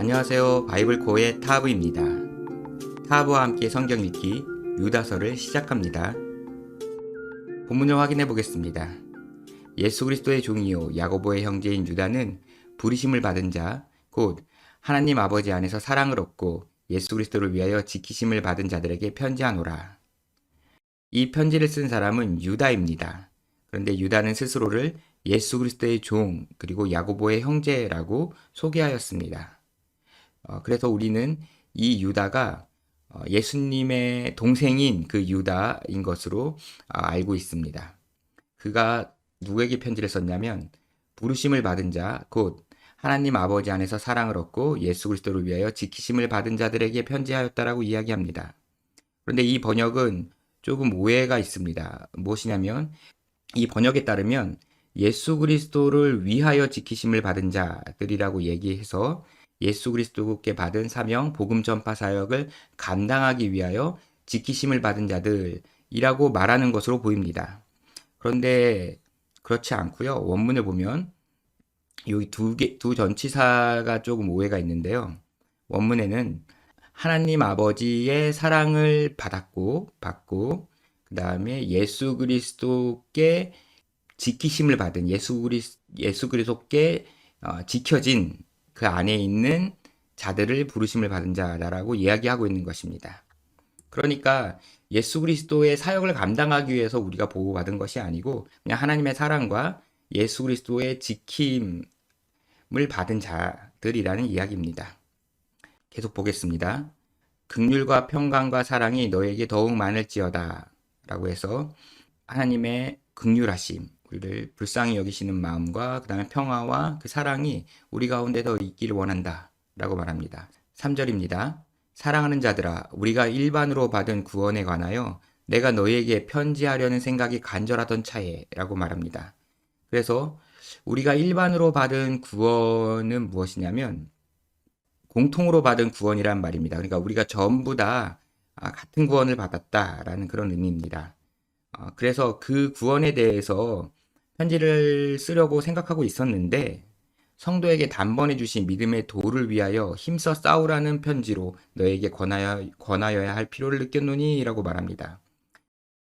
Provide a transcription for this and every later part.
안녕하세요. 바이블코어의 타브입니다. 타브와 함께 성경 읽기 유다서를 시작합니다. 본문을 확인해 보겠습니다. 예수 그리스도의 종이요 야고보의 형제인 유다는 부르심을 받은 자, 곧 하나님 아버지 안에서 사랑을 얻고 예수 그리스도를 위하여 지키심을 받은 자들에게 편지하노라. 이 편지를 쓴 사람은 유다입니다. 그런데 유다는 스스로를 예수 그리스도의 종 그리고 야고보의 형제라고 소개하였습니다. 그래서 우리는 이 유다가 예수님의 동생인 그 유다인 것으로 알고 있습니다. 그가 누구에게 편지를 썼냐면 부르심을 받은 자, 곧 하나님 아버지 안에서 사랑을 얻고 예수 그리스도를 위하여 지키심을 받은 자들에게 편지하였다라고 이야기합니다. 그런데 이 번역은 조금 오해가 있습니다. 무엇이냐면 이 번역에 따르면 예수 그리스도를 위하여 지키심을 받은 자들이라고 얘기해서 예수 그리스도께 받은 사명, 복음 전파 사역을 감당하기 위하여 지키심을 받은 자들이라고 말하는 것으로 보입니다. 그런데 그렇지 않고요. 원문을 보면 여기 두 전치사가 조금 오해가 있는데요. 원문에는 하나님 아버지의 사랑을 받고 그 다음에 예수 그리스도께 지키심을 받은 예수 그리스도께 지켜진 그 안에 있는 자들을 부르심을 받은 자라고 이야기하고 있는 것입니다. 그러니까 예수 그리스도의 사역을 감당하기 위해서 우리가 보호받은 것이 아니고 그냥 하나님의 사랑과 예수 그리스도의 지킴을 받은 자들이라는 이야기입니다. 계속 보겠습니다. 긍휼과 평강과 사랑이 너에게 더욱 많을지어다 라고 해서 하나님의 긍휼하심, 우리를 불쌍히 여기시는 마음과 그 다음에 평화와 그 사랑이 우리 가운데 더 있기를 원한다 라고 말합니다. 3절입니다. 사랑하는 자들아, 우리가 일반으로 받은 구원에 관하여 내가 너희에게 편지하려는 생각이 간절하던 차에 라고 말합니다. 그래서 우리가 일반으로 받은 구원은 무엇이냐면 공통으로 받은 구원이란 말입니다. 그러니까 우리가 전부 다 같은 구원을 받았다라는 그런 의미입니다. 그래서 그 구원에 대해서 편지를 쓰려고 생각하고 있었는데 성도에게 단번에 주신 믿음의 도를 위하여 힘써 싸우라는 편지로 너에게 권하여야 할 필요를 느꼈노니 라고 말합니다.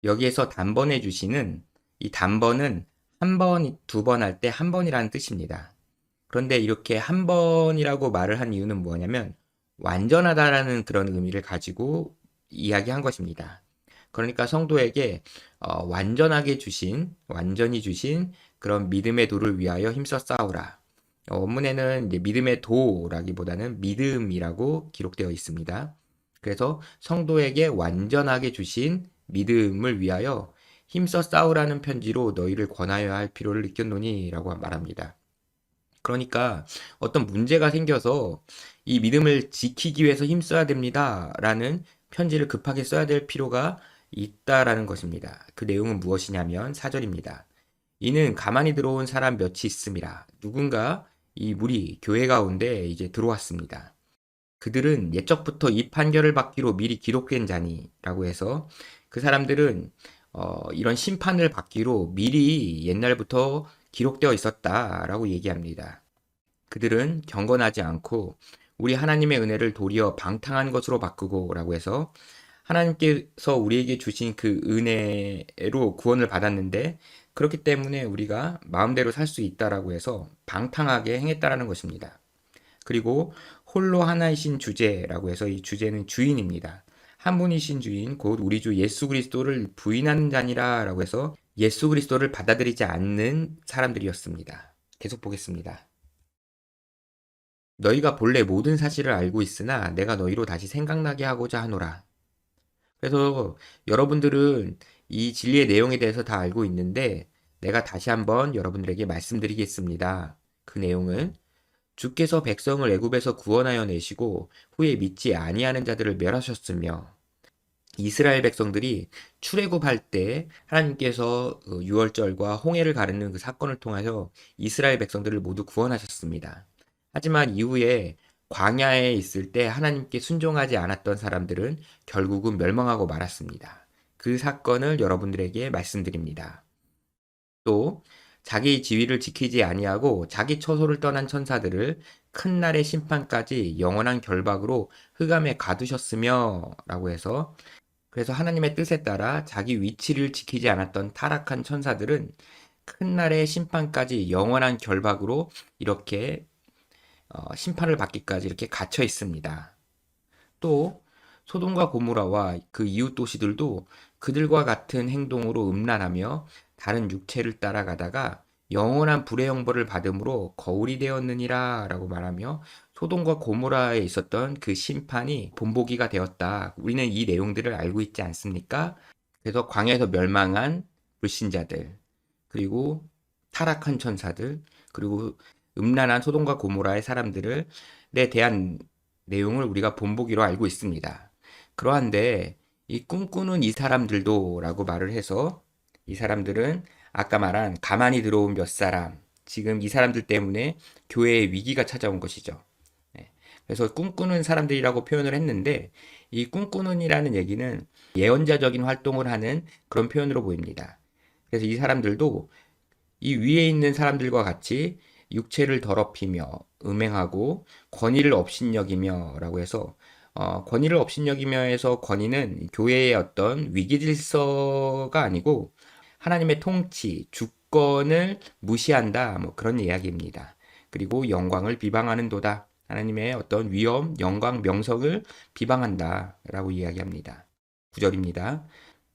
여기에서 단번에 주시는 이 단번은 한 번, 두 번 할 때 한 번이라는 뜻입니다. 그런데 이렇게 한 번이라고 말을 한 이유는 뭐냐면 완전하다라는 그런 의미를 가지고 이야기한 것입니다. 그러니까 성도에게 완전히 주신 그런 믿음의 도를 위하여 힘써 싸우라. 원문에는 이제 믿음의 도라기보다는 믿음이라고 기록되어 있습니다. 그래서 성도에게 완전하게 주신 믿음을 위하여 힘써 싸우라는 편지로 너희를 권하여야 할 필요를 느꼈노니 라고 말합니다. 그러니까 어떤 문제가 생겨서 이 믿음을 지키기 위해서 힘써야 됩니다 라는 편지를 급하게 써야 될 필요가 있다라는 것입니다. 그 내용은 무엇이냐면 4절입니다. 이는 가만히 들어온 사람 몇이 있음이라. 누군가 이 무리 교회 가운데 이제 들어왔습니다. 그들은 옛적부터 이 판결을 받기로 미리 기록된 자니라고 해서 그 사람들은 이런 심판을 받기로 미리 옛날부터 기록되어 있었다라고 얘기합니다. 그들은 경건하지 않고 우리 하나님의 은혜를 도리어 방탕한 것으로 바꾸고라고 해서 하나님께서 우리에게 주신 그 은혜로 구원을 받았는데 그렇기 때문에 우리가 마음대로 살 수 있다라고 해서 방탕하게 행했다라는 것입니다. 그리고 홀로 하나이신 주제라고 해서 이 주제는 주인입니다. 한 분이신 주인 곧 우리 주 예수 그리스도를 부인하는 자니라라고 해서 예수 그리스도를 받아들이지 않는 사람들이었습니다. 계속 보겠습니다. 너희가 본래 모든 사실을 알고 있으나 내가 너희로 다시 생각나게 하고자 하노라. 그래서 여러분들은 이 진리의 내용에 대해서 다 알고 있는데 내가 다시 한번 여러분들에게 말씀드리겠습니다. 그 내용은 주께서 백성을 애굽에서 구원하여 내시고 후에 믿지 아니하는 자들을 멸하셨으며 이스라엘 백성들이 출애굽할 때 하나님께서 유월절과 홍해를 가르는 그 사건을 통하여 이스라엘 백성들을 모두 구원하셨습니다. 하지만 이후에 광야에 있을 때 하나님께 순종하지 않았던 사람들은 결국은 멸망하고 말았습니다. 그 사건을 여러분들에게 말씀드립니다. 또 자기 지위를 지키지 아니하고 자기 처소를 떠난 천사들을 큰 날의 심판까지 영원한 결박으로 흑암에 가두셨으며 라고 해서, 그래서 하나님의 뜻에 따라 자기 위치를 지키지 않았던 타락한 천사들은 큰 날의 심판까지 영원한 결박으로 이렇게 심판을 받기까지 이렇게 갇혀 있습니다. 또 소돔과 고모라와 그 이웃 도시들도 그들과 같은 행동으로 음란하며 다른 육체를 따라가다가 영원한 불의 형벌을 받음으로 거울이 되었느니라 라고 말하며, 소돔과 고모라에 있었던 그 심판이 본보기가 되었다. 우리는 이 내용들을 알고 있지 않습니까? 그래서 광야에서 멸망한 불신자들, 그리고 타락한 천사들, 그리고 음란한 소돔과 고모라의 사람들에 대한 내용을 우리가 본보기로 알고 있습니다. 그러한데 이 꿈꾸는 이 사람들도 라고 말을 해서, 이 사람들은 아까 말한 가만히 들어온 몇 사람, 지금 이 사람들 때문에 교회에 위기가 찾아온 것이죠. 네. 그래서 꿈꾸는 사람들이라고 표현을 했는데, 이 꿈꾸는이라는 얘기는 예언자적인 활동을 하는 그런 표현으로 보입니다. 그래서 이 사람들도 이 위에 있는 사람들과 같이 육체를 더럽히며 음행하고 권위를 업신여기며 라고 해서, 권위를 업신여기며에서 권위는 교회의 어떤 위기질서가 아니고 하나님의 통치, 주권을 무시한다, 뭐 그런 이야기입니다. 그리고 영광을 비방하는도다. 하나님의 어떤 위엄, 영광, 명성을 비방한다 라고 이야기합니다. 9절입니다.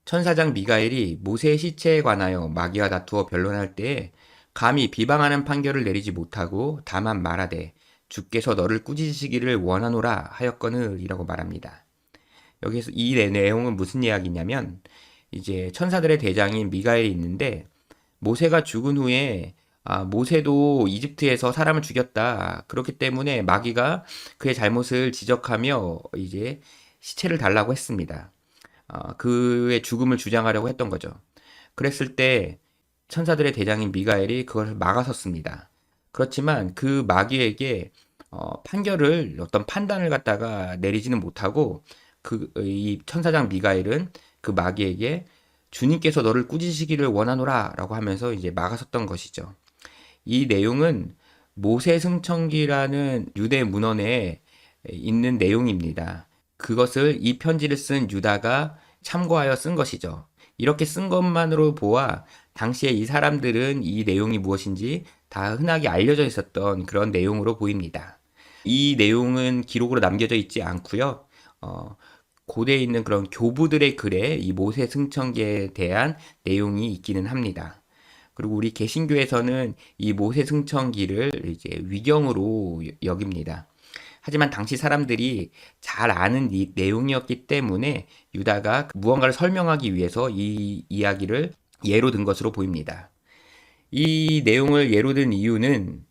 천사장 미가엘이 모세의 시체에 관하여 마귀와 다투어 변론할 때에 감히 비방하는 판결을 내리지 못하고 다만 말하되 주께서 너를 꾸짖으시기를 원하노라 하였거늘 이라고 말합니다. 여기서 이 내용은 무슨 이야기냐면, 이제 천사들의 대장인 미가엘이 있는데, 모세가 죽은 후에 모세도 이집트에서 사람을 죽였다. 그렇기 때문에 마귀가 그의 잘못을 지적하며 이제 시체를 달라고 했습니다. 그의 죽음을 주장하려고 했던 거죠. 그랬을 때 천사들의 대장인 미가엘이 그걸 막아섰습니다. 그렇지만 그 마귀에게 판결을, 어떤 판단을 갖다가 내리지는 못하고, 이 천사장 미가엘은 그 마귀에게 주님께서 너를 꾸짖으시기를 원하노라 라고 하면서 이제 막아섰던 것이죠. 이 내용은 모세 승천기라는 유대 문헌에 있는 내용입니다. 그것을 이 편지를 쓴 유다가 참고하여 쓴 것이죠. 이렇게 쓴 것만으로 보아 당시에 이 사람들은 이 내용이 무엇인지 다 흔하게 알려져 있었던 그런 내용으로 보입니다. 이 내용은 기록으로 남겨져 있지 않고요. 고대에 있는 그런 교부들의 글에 이 모세 승천기에 대한 내용이 있기는 합니다. 그리고 우리 개신교에서는 이 모세 승천기를 이제 위경으로 여깁니다. 하지만 당시 사람들이 잘 아는 이 내용이었기 때문에 유다가 무언가를 설명하기 위해서 이 이야기를 예로 든 것으로 보입니다. 이 내용을 예로 든 이유는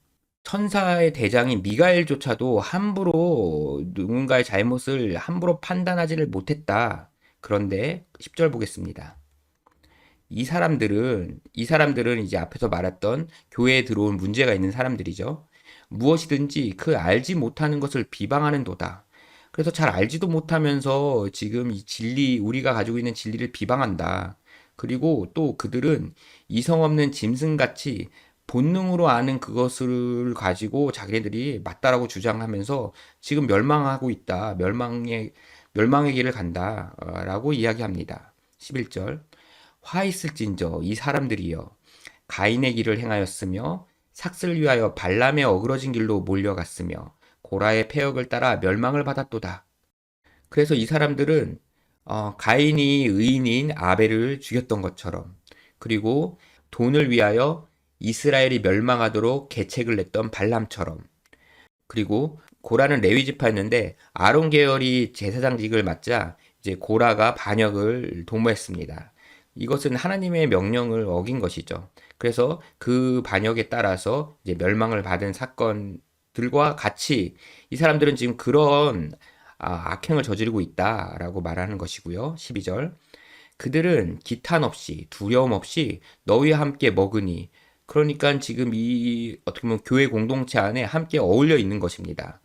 천사의 대장인 미가엘조차도 함부로 누군가의 잘못을 함부로 판단하지를 못했다. 그런데 10절 보겠습니다. 이 사람들은 이제 앞에서 말했던 교회에 들어온 문제가 있는 사람들이죠. 무엇이든지 그 알지 못하는 것을 비방하는도다. 그래서 잘 알지도 못하면서 지금 이 진리, 우리가 가지고 있는 진리를 비방한다. 그리고 또 그들은 이성 없는 짐승같이 본능으로 아는 그것을 가지고 자기네들이 맞다라고 주장하면서 지금 멸망하고 있다. 멸망의 길을 간다. 라고 이야기합니다. 11절. 화 있을진저 이 사람들이여 가인의 길을 행하였으며 삭슬 위하여 발람의 어그러진 길로 몰려갔으며 고라의 패역을 따라 멸망을 받았도다. 그래서 이 사람들은 가인이 의인인 아벨을 죽였던 것처럼, 그리고 돈을 위하여 이스라엘이 멸망하도록 계책을 냈던 발람처럼, 그리고 고라는 레위 지파였는데 아론 계열이 제사장직을 맡자 이제 고라가 반역을 도모했습니다. 이것은 하나님의 명령을 어긴 것이죠. 그래서 그 반역에 따라서 이제 멸망을 받은 사건들과 같이 이 사람들은 지금 그런 악행을 저지르고 있다라고 말하는 것이고요. 12절. 그들은 기탄 없이 두려움 없이 너희와 함께 먹으니, 그러니까 지금 이 어떻게 보면 교회 공동체 안에 함께 어울려 있는 것입니다.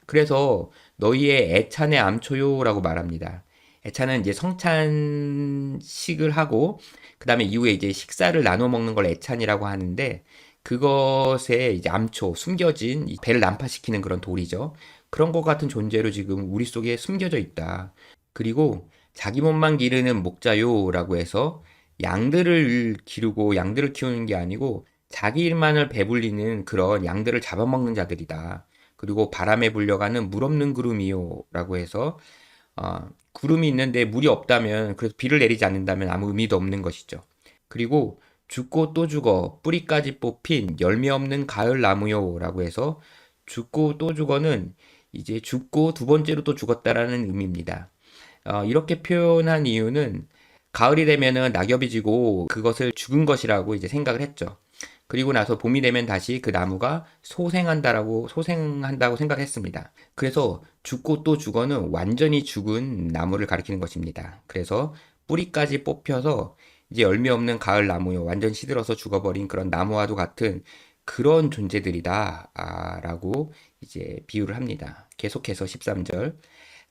그래서 너희의 애찬의 암초요라고 말합니다. 애찬은 이제 성찬식을 하고 그 다음에 이후에 이제 식사를 나눠 먹는 걸 애찬이라고 하는데 그것에 이제 암초, 숨겨진 배를 난파시키는 그런 돌이죠. 그런 것 같은 존재로 지금 우리 속에 숨겨져 있다. 그리고 자기 몸만 기르는 목자요라고 해서 양들을 기르고 양들을 키우는 게 아니고 자기 일만을 배불리는 그런 양들을 잡아먹는 자들이다. 그리고 바람에 불려가는 물 없는 구름이요라고 해서 구름이 있는데 물이 없다면 그래서 비를 내리지 않는다면 아무 의미도 없는 것이죠. 그리고 죽고 또 죽어 뿌리까지 뽑힌 열매 없는 가을 나무요라고 해서 죽고 또 죽어는 이제 죽고 두 번째로 또 죽었다라는 의미입니다. 이렇게 표현한 이유는 가을이 되면은 낙엽이 지고 그것을 죽은 것이라고 이제 생각을 했죠. 그리고 나서 봄이 되면 다시 그 나무가 소생한다고 생각했습니다. 그래서 죽고 또 죽어는 완전히 죽은 나무를 가리키는 것입니다. 그래서 뿌리까지 뽑혀서 이제 열매 없는 가을 나무요. 완전 시들어서 죽어버린 그런 나무와도 같은 그런 존재들이다. 라고 이제 비유를 합니다. 계속해서 13절.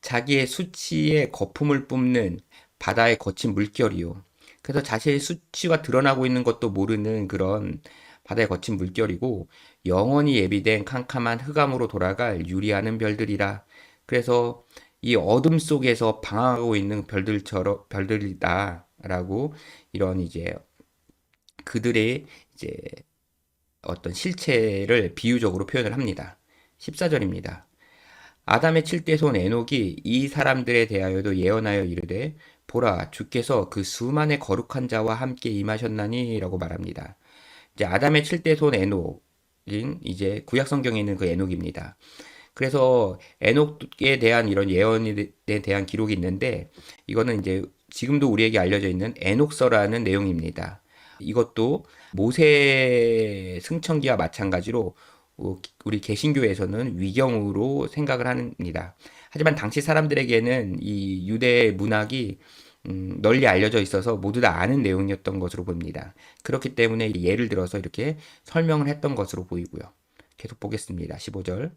자기의 수치에 거품을 뿜는 바다의 거친 물결이요. 그래서 자신의 수치가 드러나고 있는 것도 모르는 그런 바다의 거친 물결이고 영원히 예비된 캄캄한 흑암으로 돌아갈 유리하는 별들이라. 그래서 이 어둠 속에서 방황하고 있는 별들이다라고 이런 이제 그들의 이제 어떤 실체를 비유적으로 표현을 합니다. 14절입니다. 아담의 칠대손 에녹이 이 사람들에 대하여도 예언하여 이르되 보라 주께서 그 수만의 거룩한 자와 함께 임하셨나니라고 말합니다. 이제 아담의 칠대손 에녹인 이제 구약 성경에 있는 그 에녹입니다. 그래서 에녹에 대한 이런 예언에 대한 기록이 있는데 이거는 이제 지금도 우리에게 알려져 있는 에녹서라는 내용입니다. 이것도 모세 승천기와 마찬가지로 우리 개신교에서는 위경으로 생각을 합니다. 하지만 당시 사람들에게는 이 유대 문학이 널리 알려져 있어서 모두 다 아는 내용이었던 것으로 보입니다. 그렇기 때문에 예를 들어서 이렇게 설명을 했던 것으로 보이고요. 계속 보겠습니다. 15절.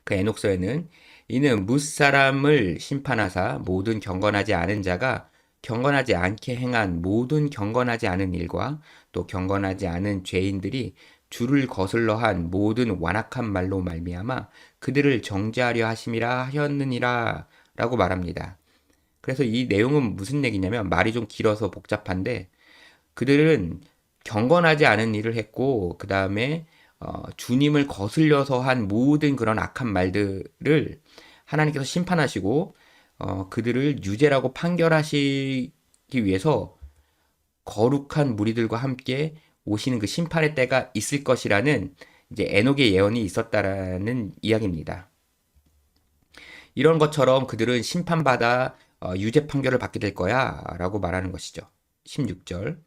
그 에녹서에는 이는 뭇사람을 심판하사 모든 경건하지 않은 자가 경건하지 않게 행한 모든 경건하지 않은 일과 또 경건하지 않은 죄인들이 주를 거슬러 한 모든 완악한 말로 말미암아 그들을 정죄하려 하심이라 하였느니라 라고 말합니다. 그래서 이 내용은 무슨 얘기냐면 말이 좀 길어서 복잡한데 그들은 경건하지 않은 일을 했고 그 다음에 주님을 거슬려서 한 모든 그런 악한 말들을 하나님께서 심판하시고 그들을 유죄라고 판결하시기 위해서 거룩한 무리들과 함께 오시는 그 심판의 때가 있을 것이라는 이제 에녹의 예언이 있었다라는 이야기입니다. 이런 것처럼 그들은 심판받아 유죄 판결을 받게 될 거야 라고 말하는 것이죠. 16절.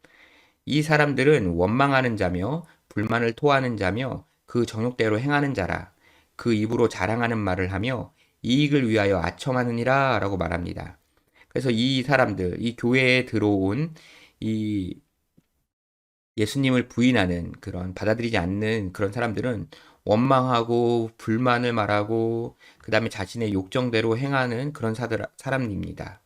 이 사람들은 원망하는 자며 불만을 토하는 자며 그 정욕대로 행하는 자라. 그 입으로 자랑하는 말을 하며 이익을 위하여 아첨하느니라 라고 말합니다. 그래서 이 사람들, 이 교회에 들어온 이 예수님을 부인하는 그런 받아들이지 않는 그런 사람들은 원망하고 불만을 말하고 그 다음에 자신의 욕정대로 행하는 그런 사람입니다.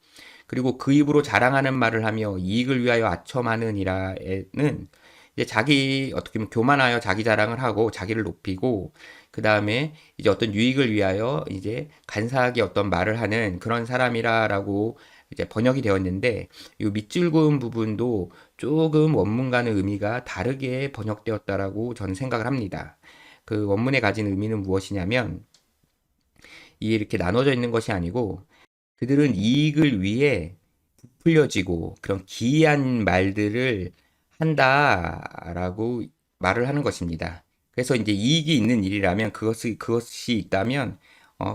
그리고 그 입으로 자랑하는 말을 하며 이익을 위하여 아첨하느니라에는 이제 자기 어떻게 보면 교만하여 자기 자랑을 하고 자기를 높이고 그 다음에 이제 어떤 유익을 위하여 이제 간사하게 어떤 말을 하는 그런 사람이라라고 이제 번역이 되었는데 이 밑줄 그은 부분도 조금 원문과는 의미가 다르게 번역되었다라고 저는 생각을 합니다. 그 원문에 가진 의미는 무엇이냐면 이렇게 나눠져 있는 것이 아니고 그들은 이익을 위해 부풀려지고 그런 기이한 말들을 한다라고 말을 하는 것입니다. 그래서 이제 이익이 있는 일이라면 그것이 있다면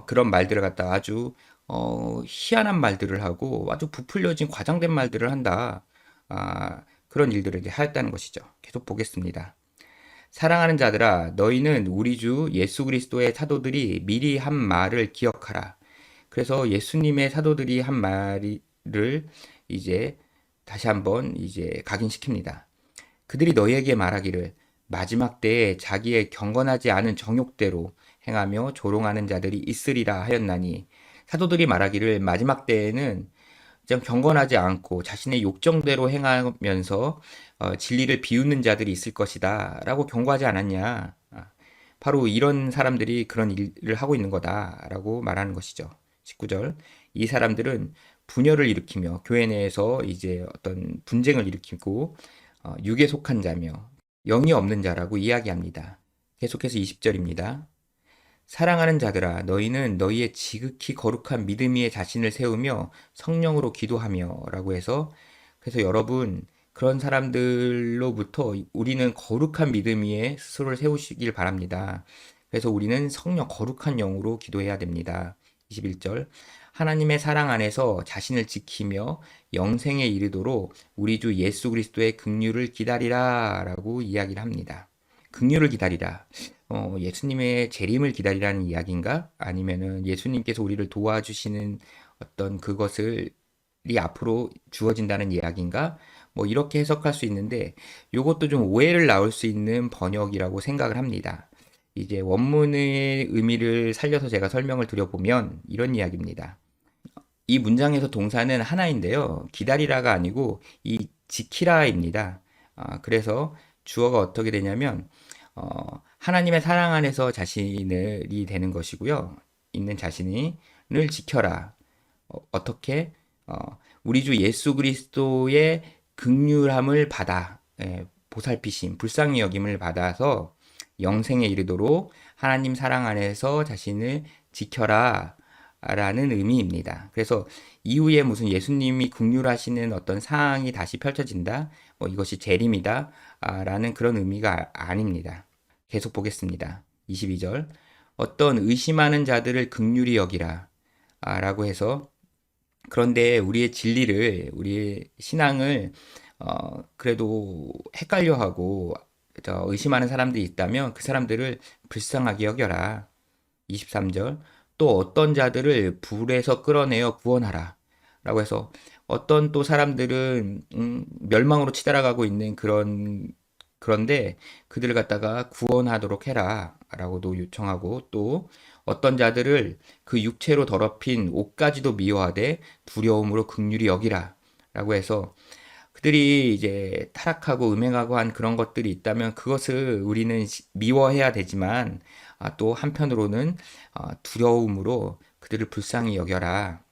그런 말들을 갖다 아주 희한한 말들을 하고 아주 부풀려진 과장된 말들을 한다. 그런 일들을 이제 하였다는 것이죠. 계속 보겠습니다. 사랑하는 자들아, 너희는 우리 주 예수 그리스도의 사도들이 미리 한 말을 기억하라. 그래서 예수님의 사도들이 한 말을 이제 다시 한번 이제 각인시킵니다. 그들이 너희에게 말하기를 마지막 때에 자기의 경건하지 않은 정욕대로 행하며 조롱하는 자들이 있으리라 하였나니 사도들이 말하기를 마지막 때에는 좀 경건하지 않고 자신의 욕정대로 행하면서 진리를 비웃는 자들이 있을 것이다 라고 경고하지 않았냐. 바로 이런 사람들이 그런 일을 하고 있는 거다라고 말하는 것이죠. 19절. 이 사람들은 분열을 일으키며 교회 내에서 이제 어떤 분쟁을 일으키고 육에 속한 자며 영이 없는 자라고 이야기합니다. 계속해서 20절입니다. 사랑하는 자들아 너희는 너희의 지극히 거룩한 믿음 위에 자신을 세우며 성령으로 기도하며 라고 해서 그래서 여러분 그런 사람들로부터 우리는 거룩한 믿음 위에 스스로를 세우시길 바랍니다. 그래서 우리는 성령 거룩한 영으로 기도해야 됩니다. 21절 하나님의 사랑 안에서 자신을 지키며 영생에 이르도록 우리 주 예수 그리스도의 긍휼을 기다리라 라고 이야기를 합니다. 긍휼을 기다리라. 예수님의 재림을 기다리라는 이야기인가? 아니면은 예수님께서 우리를 도와주시는 어떤 그것을 이 앞으로 주어진다는 이야기인가? 뭐 이렇게 해석할 수 있는데 이것도 좀 오해를 낳을 수 있는 번역이라고 생각을 합니다. 이제 원문의 의미를 살려서 제가 설명을 드려보면 이런 이야기입니다. 이 문장에서 동사는 하나인데요. 기다리라가 아니고 이 지키라입니다. 그래서 주어가 어떻게 되냐면 하나님의 사랑 안에서 자신이 되는 것이고요. 있는 자신을 지켜라. 어떻게? 우리 주 예수 그리스도의 긍휼함을 받아 보살피심, 불쌍히 여김을 받아서 영생에 이르도록 하나님 사랑 안에서 자신을 지켜라 라는 의미입니다. 그래서 이후에 무슨 예수님이 긍휼하시는 어떤 상황이 다시 펼쳐진다, 뭐 이것이 재림이다 라는 그런 의미가 아닙니다. 계속 보겠습니다. 22절 어떤 의심하는 자들을 긍휼히 여기라 라고 해서 그런데 우리의 진리를 우리의 신앙을 그래도 헷갈려하고 의심하는 사람들이 있다면 그 사람들을 불쌍하게 여겨라. 23절 또 어떤 자들을 불에서 끌어내어 구원하라 라고 해서 어떤 또 사람들은 멸망으로 치달아가고 있는 그런데 그들을 갖다가 구원하도록 해라 라고도 요청하고 또 어떤 자들을 그 육체로 더럽힌 옷까지도 미워하되 두려움으로 긍휼히 여기라 라고 해서 그들이 이제 타락하고 음행하고 한 그런 것들이 있다면 그것을 우리는 미워해야 되지만 또 한편으로는 두려움으로 그들을 불쌍히 여겨라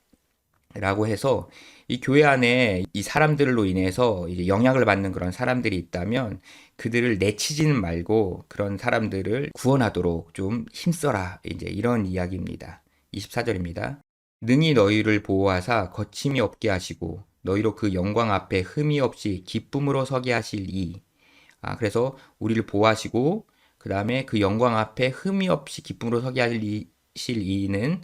라고 해서 이 교회 안에 이 사람들로 인해서 이제 영향을 받는 그런 사람들이 있다면 그들을 내치지는 말고 그런 사람들을 구원하도록 좀 힘써라. 이제 이런 이야기입니다. 24절입니다. 능히 너희를 보호하사 거침이 없게 하시고 너희로 그 영광 앞에 흠이 없이 기쁨으로 서게 하실 이. 그래서 우리를 보호하시고 그 다음에 그 영광 앞에 흠이 없이 기쁨으로 서게 하실 이는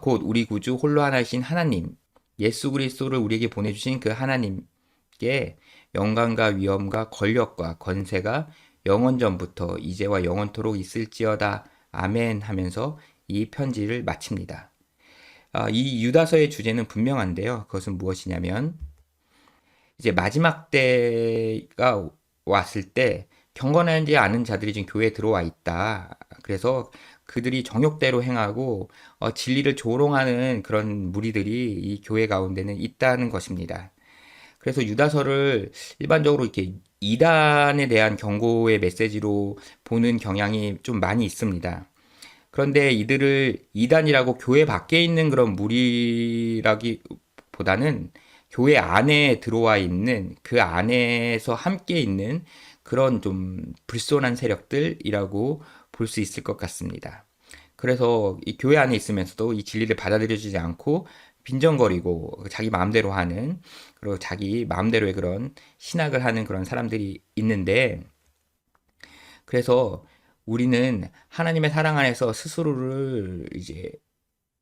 곧 우리 구주 홀로 하나이신 하나님 예수 그리스도를 우리에게 보내주신 그 하나님께 영광과 위엄과 권력과 권세가 영원전부터 이제와 영원토록 있을지어다 아멘 하면서 이 편지를 마칩니다. 이 유다서의 주제는 분명한데요. 그것은 무엇이냐면 이제 마지막 때가 왔을 때 경건하지 않은 자들이 지금 교회에 들어와 있다. 그래서 그들이 정욕대로 행하고 진리를 조롱하는 그런 무리들이 이 교회 가운데는 있다는 것입니다. 그래서 유다서를 일반적으로 이렇게 이단에 대한 경고의 메시지로 보는 경향이 좀 많이 있습니다. 그런데 이들을 이단이라고 교회 밖에 있는 그런 무리라기보다는 교회 안에 들어와 있는 그 안에서 함께 있는 그런 좀 불손한 세력들이라고 볼 수 있을 것 같습니다. 그래서 이 교회 안에 있으면서도 이 진리를 받아들여지지 않고 빈정거리고 자기 마음대로 하는 그리고 자기 마음대로의 그런 신학을 하는 그런 사람들이 있는데 그래서 우리는 하나님의 사랑 안에서 스스로를 이제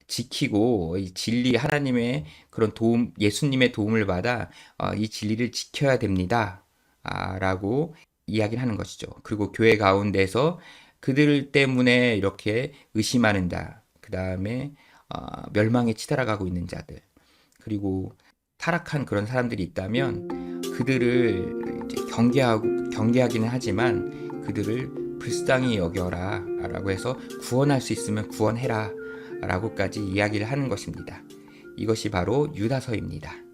지키고 이 진리 하나님의 그런 도움 예수님의 도움을 받아 이 진리를 지켜야 됩니다. 라고 이야기를 하는 것이죠. 그리고 교회 가운데서 그들 때문에 이렇게 의심하는 자, 그 다음에 멸망에 치달아가고 있는 자들, 그리고 타락한 그런 사람들이 있다면 그들을 이제 경계하기는 하지만 그들을 불쌍히 여겨라 라고 해서 구원할 수 있으면 구원해라 라고까지 이야기를 하는 것입니다. 이것이 바로 유다서입니다.